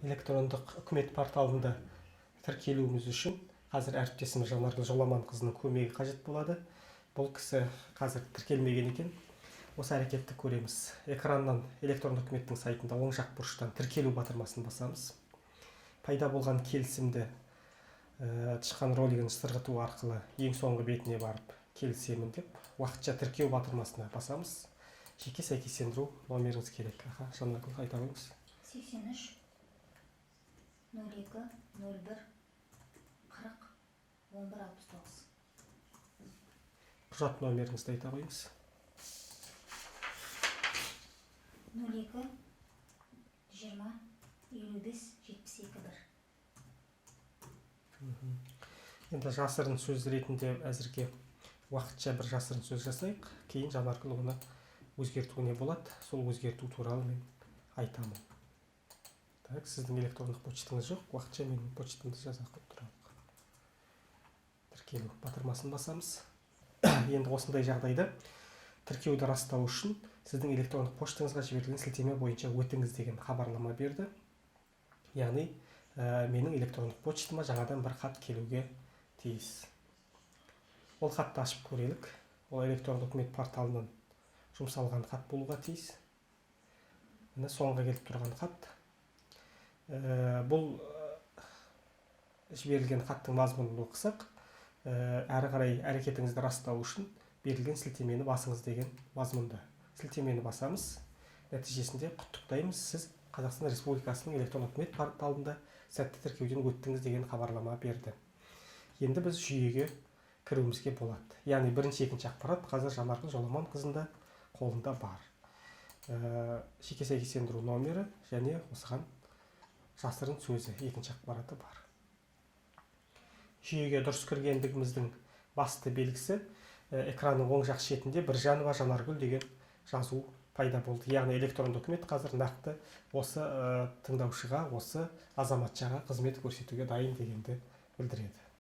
электрондық үкімет порталында тіркелуіміз үшін қазір әріптесіміз Жанаргүл Жоламанқызының көмегі қажет болады. Бұл кісі қазір тіркелмеген екен. Осы әрекетті көреміз. Экраннан электрондық үкіметтің сайтында оң жақ бұрыштан тіркелу батырмасын басамыз. Пайда болған келісімді тышқан ролигін сырғыту арқылы ең соңғы бетіне барып келісемін деп уақытша тіркеу батырмасына басамыз. Жеке сәйкестендіру номеріңіз керек. Жанаргүл, айта қойыңыз. 83 02 01 40 11 69. Құжат номеріңізді айта қойыңыз. 02 20 55 72 1. Енді жасырын сөз ретінде әзірге уақытша бір жасырын сөз жасайық. Кейін Жанаргүл оны өзгертуіне болады. Сол өзгерту туралы мен айтамын. Так, сіздің электрондық почтаңыз жоқ. Уақытша менің почтамды жаза қойып тұрайық. Тіркелу батырмасын басамыз. Енді осындай жағдайда тіркеуді растау үшін сіздің электрондық поштаңызға жіберілген сілтеме бойынша өтіңіз деген хабарлама берді. Яғни менің электрондық почтама жаңадан бір хат келуге тиіс. Ол хатты ашып көрелік. Ол электрондық үкімет порталынан жұмсалған хат болуға тиіс. Міне соңғы келіп тұрған хат. Бұл жіберілген хаттың мазмұнын оқысақ, әрі қарай әрекетіңізді растау үшін берілген сілтемені басыңыз деген мазмұнда. Сілтемені басамыз. Нәтижесінде құттықтаймыз, сіз Қазақстан Республикасының электрондық үкімет порталында сәтті тіркеуден өттіңіз деген хабарлама берді. Енді біз жүйеге кіруімізге болады. Яғни бірінші, екінші ақпарат қазір Жанаргүл Жоламанқызында қолында бар. Жеке сәйкестендіру номері және осыған жасырын сөзі екінші ақпараты бар. Жүйеге дұрыс кіргендігіміздің басты белгісі экранның оң жақ шетінде Біржанова Жанаргүл деген жазу пайда болды. Яғни электрондық үкімет қазір нақты осы тыңдаушыға, осы азаматшаға қызмет көрсетуге дайын дегенді білдіреді.